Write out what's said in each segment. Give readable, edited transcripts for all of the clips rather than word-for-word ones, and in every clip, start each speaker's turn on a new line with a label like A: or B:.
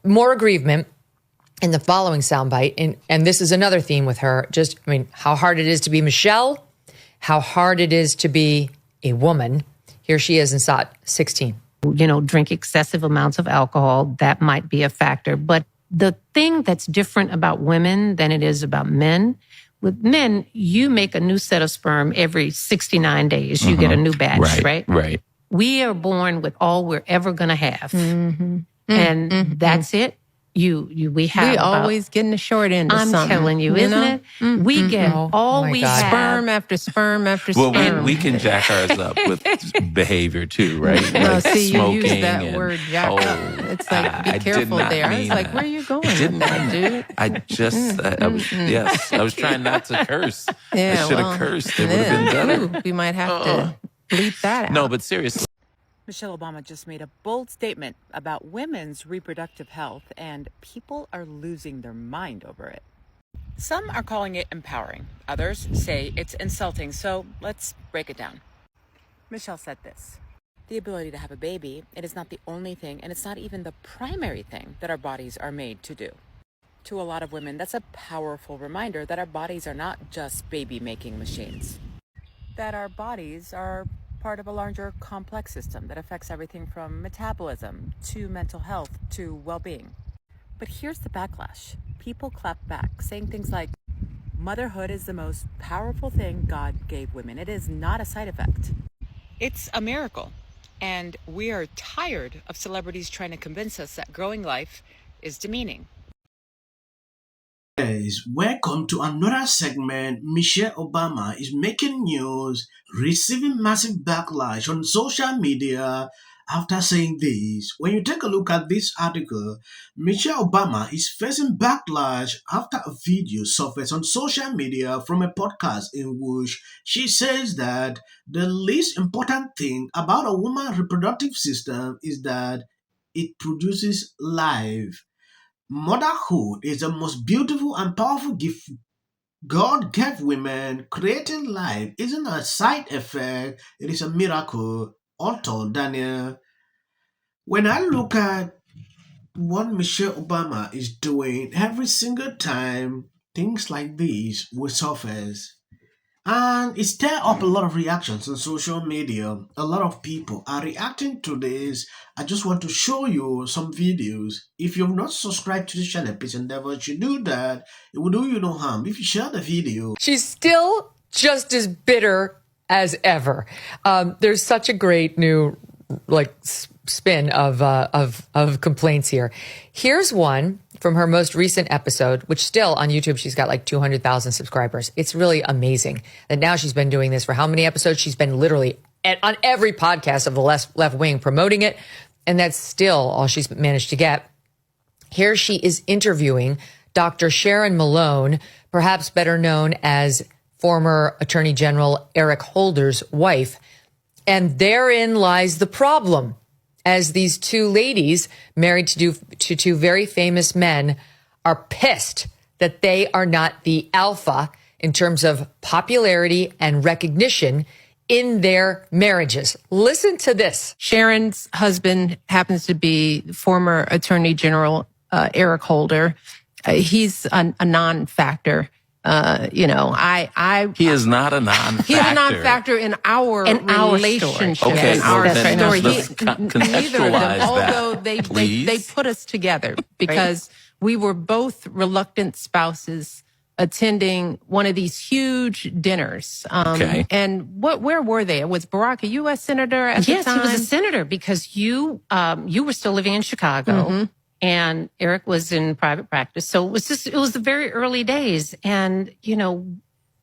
A: more aggrievement in the following soundbite. And this is another theme with her. How hard it is to be Michelle, how hard it is to be a woman. Here she is in SOT 16.
B: Drink excessive amounts of alcohol, that might be a factor. But the thing that's different about women than it is about men, with men, you make a new set of sperm every 69 days. You get a new batch, right?
C: Right.
B: We are born with all we're ever going to have. And that's it. We
D: always getting the short end of
B: I'm
D: something.
B: telling you, isn't it? We get all we have.
D: Sperm after sperm after sperm.
C: Well, we can jack ours up with behavior too, right?
D: Like
C: smoking
D: you use that word, jack up. It's like, be careful there. I was like, where are you going with that, dude?
C: I was trying not to curse.
D: Yeah,
C: I should have cursed. It would have been better.
D: We might have to bleep that out.
C: No, but seriously.
E: Michelle Obama just made a bold statement about women's reproductive health, and people are losing their mind over it. Some are calling it empowering. Others say it's insulting. So let's break it down. Michelle said this: the ability to have a baby, it is not the only thing, and it's not even the primary thing that our bodies are made to do. To a lot of women, that's a powerful reminder that our bodies are not just baby-making machines. That our bodies are part of a larger complex system that affects everything from metabolism to mental health to well-being. But here's the backlash. People clap back, saying things like, motherhood is the most powerful thing God gave women. It is not a side effect. It's a miracle. And we are tired of celebrities trying to convince us that growing life is demeaning.
F: Guys, welcome to another segment. Michelle Obama is making news, receiving massive backlash on social media after saying this. When you take a look at this article, Michelle Obama is facing backlash after a video surfaced on social media from a podcast in which she says that the least important thing about a woman's reproductive system is that it produces life. Motherhood is the most beautiful and powerful gift God gave women. Creating life isn't a side effect, it is a miracle. Author Daniel. When I look at what Michelle Obama is doing, every single time things like these will surface. And it stirred up a lot of reactions on social media. A lot of people are reacting to this. I just want to show you some videos. If you've not subscribed to this channel, please endeavor to do that. It will do you no harm if you share the video.
A: She's still just as bitter as ever. There's such a great new spin of complaints here. Here's one from her most recent episode, which still on YouTube, she's got 200,000 subscribers. It's really amazing that now she's been doing this for how many episodes? She's been literally on every podcast of the left wing promoting it. And that's still all she's managed to get. Here she is interviewing Dr. Sharon Malone, perhaps better known as former Attorney General Eric Holder's wife. And therein lies the problem, as these two ladies married to two very famous men are pissed that they are not the alpha in terms of popularity and recognition in their marriages. Listen to this.
D: Sharon's husband happens to be former Attorney General Eric Holder. He's a non-factor. He is
C: not a non-factor.
D: He's a non-factor in our relationship.
C: Okay,
D: in our story.
C: Let's
D: Neither of them, although they put us together because we were both reluctant spouses attending one of these huge dinners. And where were they? Was Barack a U.S. senator at the time?
B: Yes, he was a senator because you were still living in Chicago. Mm-hmm. And Eric was in private practice. So it was the very early days. And,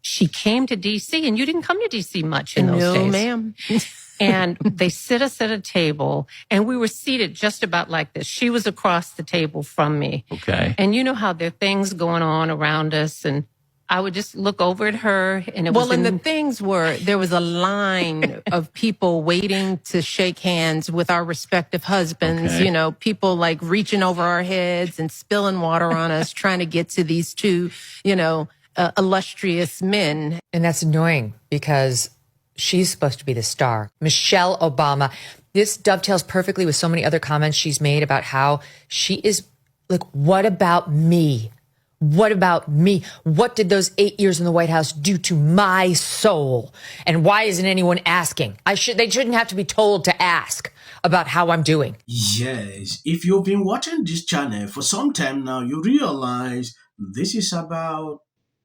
B: she came to D.C. and you didn't come to D.C. much in those days.
D: No, ma'am.
B: And they sit us at a table and we were seated just about like this. She was across the table from me.
C: Okay.
B: And you know how there are things going on around us, and I would just look over at her and
D: the things were, there was a line of people waiting to shake hands with our respective husbands, people reaching over our heads and spilling water on us, trying to get to these two, illustrious men.
A: And that's annoying because she's supposed to be the star. Michelle Obama. This dovetails perfectly with so many other comments she's made about how she is like, what about me? What about me? What did those 8 years in the White House do to my soul? And why isn't anyone asking? They shouldn't have to be told to ask about how I'm doing.
F: Yes, if you've been watching this channel for some time now, you realize this is about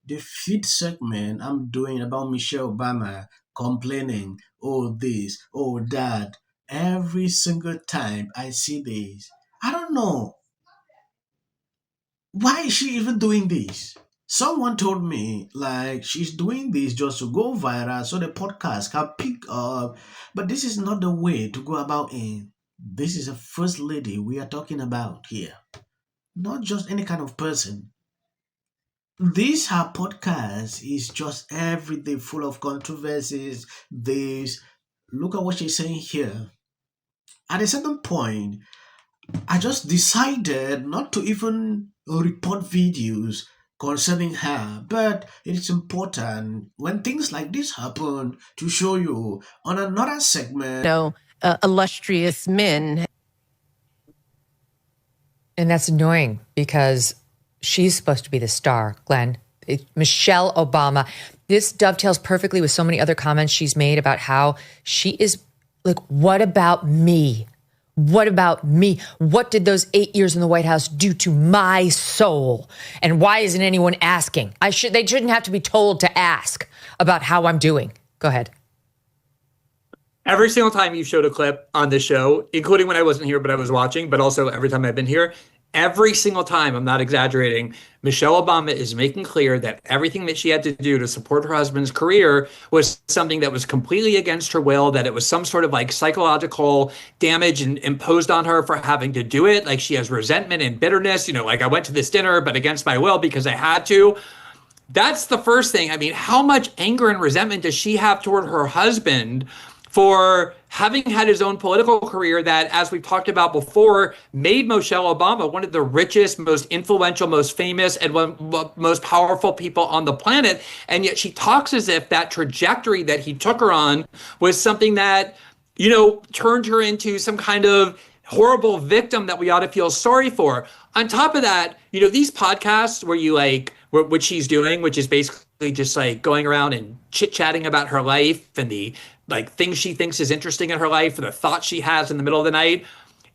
F: the fifth segment I'm doing about Michelle Obama complaining, oh this, oh that. Every single time I see this, I don't know. Why is she even doing this? Someone told me like she's doing this just to go viral so the podcast can pick up. But this is not the way to go about it. This is a first lady we are talking about here. Not just any kind of person. This her podcast is just everything full of controversies. This look at what she's saying here. At a certain point, I just decided not to even report videos concerning her, but it's important when things like this happen to show you on another segment.
D: Illustrious men.
A: And that's annoying because she's supposed to be the star, Glenn. Michelle Obama. This dovetails perfectly with so many other comments she's made about how she is like, what about me? What about me? What did those 8 years in the White House do to my soul? And why isn't anyone asking? They shouldn't have to be told to ask about how I'm doing. Go ahead.
G: Every single time you showed a clip on this show, including when I wasn't here, but I was watching, but also every time I've been here, every single time, I'm not exaggerating, Michelle Obama is making clear that everything that she had to do to support her husband's career was something that was completely against her will, that it was some sort of like psychological damage and imposed on her for having to do it. Like she has resentment and bitterness, like I went to this dinner, but against my will because I had to. That's the first thing. I mean, how much anger and resentment does she have toward her husband for having had his own political career that, as we've talked about before, made Michelle Obama one of the richest, most influential, most famous, and most powerful people on the planet. And yet she talks as if that trajectory that he took her on was something that, turned her into some kind of horrible victim that we ought to feel sorry for. On top of that, these podcasts where you what she's doing, which is basically just like going around and chit-chatting about her life and the things she thinks is interesting in her life or the thoughts she has in the middle of the night.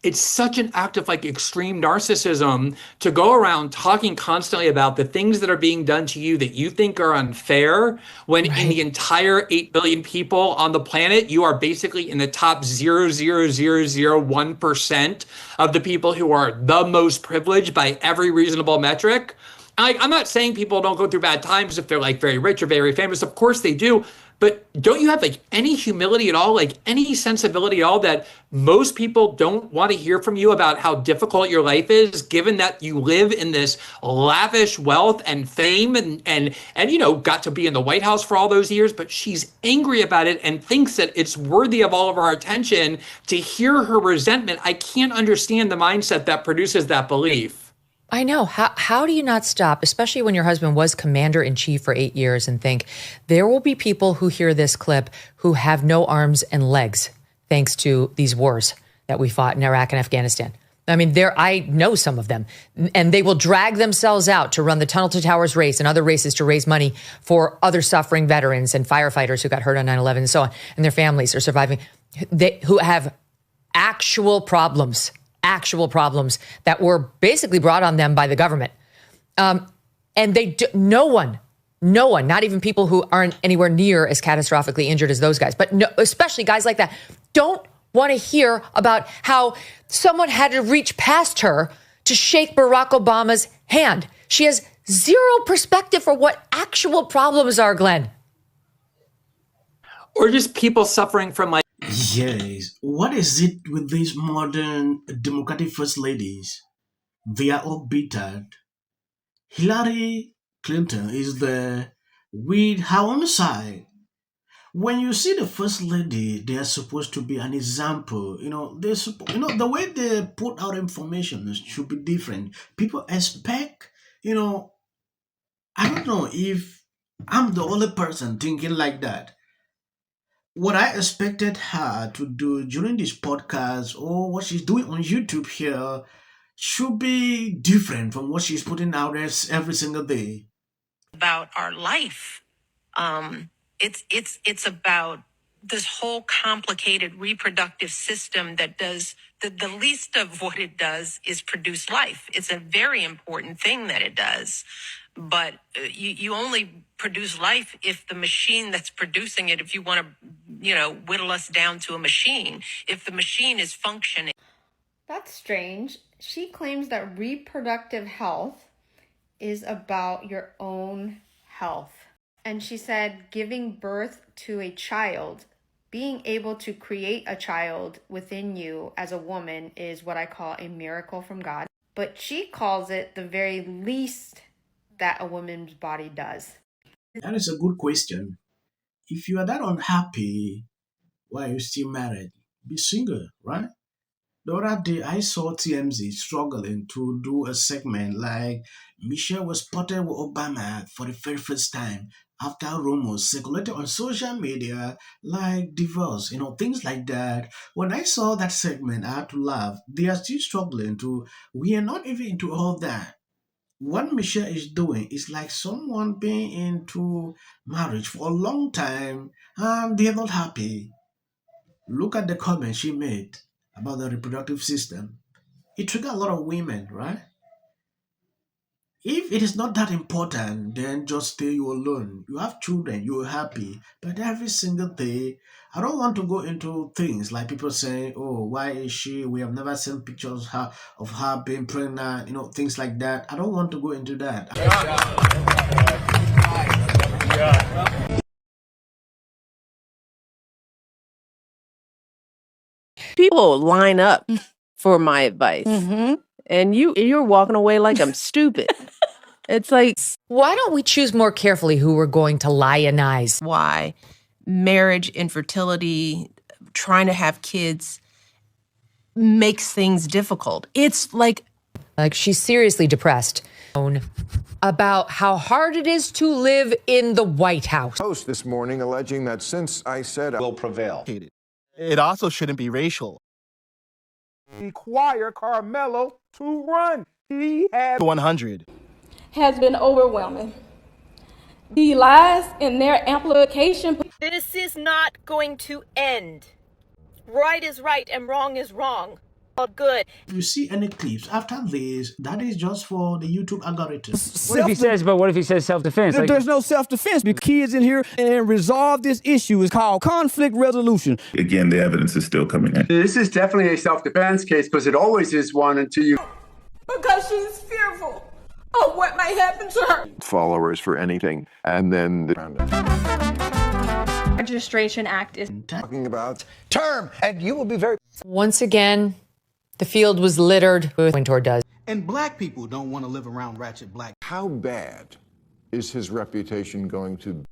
G: It's such an act of extreme narcissism to go around talking constantly about the things that are being done to you that you think are unfair, when in the entire 8 billion people on the planet, you are basically in the top 0.00001% of the people who are the most privileged by every reasonable metric. I'm not saying people don't go through bad times if they're very rich or very famous. Of course they do. But don't you have any humility at all, any sensibility at all that most people don't want to hear from you about how difficult your life is, given that you live in this lavish wealth and fame and got to be in the White House for all those years, but she's angry about it and thinks that it's worthy of all of our attention. To hear her resentment, I can't understand the mindset that produces that belief.
A: I know. How do you not stop, especially when your husband was commander-in-chief for 8 years, and think there will be people who hear this clip who have no arms and legs thanks to these wars that we fought in Iraq and Afghanistan. I mean, I know some of them, and they will drag themselves out to run the Tunnel to Towers race and other races to raise money for other suffering veterans and firefighters who got hurt on 9/11 and so on, and their families are surviving, who have actual problems that were basically brought on them by the government. And no one, not even people who aren't anywhere near as catastrophically injured as those guys, but especially guys like that, don't want to hear about how someone had to reach past her to shake Barack Obama's hand. She has zero perspective for what actual problems are, Glenn.
G: Or just people suffering from
F: Yes. What is it with these modern Democratic first ladies? They are all bittered. Hillary Clinton is there with her own side. When you see the first lady, they are supposed to be an example. The way they put out information should be different. People expect, I don't know if I'm the only person thinking like that. What I expected her to do during this podcast or what she's doing on YouTube here should be different from what she's putting out there every single day.
H: About our life. It's about this whole complicated reproductive system that does the least of what it does is produce life. It's a very important thing that it does. But you only produce life if the machine that's producing it, if you want to, whittle us down to a machine, if the machine is functioning.
I: That's strange. She claims that reproductive health is about your own health. And she said giving birth to a child, being able to create a child within you as a woman is what I call a miracle from God. But she calls it the very least that a woman's body does.
F: That is a good question. If you are that unhappy, why are you still married? Be single, right? The other day, I saw TMZ struggling to do a segment like Michelle was spotted with Obama for the very first time after rumors circulated on social media like divorce, things like that. When I saw that segment, I had to laugh. They are still struggling we are not even into all that. What Michelle is doing is like someone being into marriage for a long time and they're not happy. Look at the comment she made about the reproductive system. It triggered a lot of women, right? If it is not that important, then just stay you alone. You have children, you're happy. But every single day, I don't want to go into things like people saying, oh, why is she? We have never seen pictures of her being pregnant, things like that. I don't want to go into that.
J: People line up for my advice. And you're walking away like I'm stupid. It's like,
A: why don't we choose more carefully who we're going to lionize?
D: Why marriage, infertility, trying to have kids makes things difficult. It's like
A: she's seriously depressed about how hard it is to live in the White House.
K: Post this morning alleging that since I said I will prevail.
L: It also shouldn't be racial.
M: Require Carmelo to run. He had
L: 100.
N: Has been overwhelming. The lies and their amplification.
O: This is not going to end. Right is right and wrong is wrong. All good.
F: If you see any clips after this, that is just for the YouTube algorithm.
P: What if he says self-defense?
M: There's no self-defense because kids in here and resolve this issue is called conflict resolution.
Q: Again, the evidence is still coming in.
R: This is definitely a self-defense case because it always is one until you...
N: Because she's fearful of what might happen to her.
K: Followers for anything. And then
N: Registration Act is
K: talking about
M: term, and you will be very...
A: Once again, the field was littered with Wintour does.
L: And black people don't want to live around ratchet black.
K: How bad is his reputation going to be?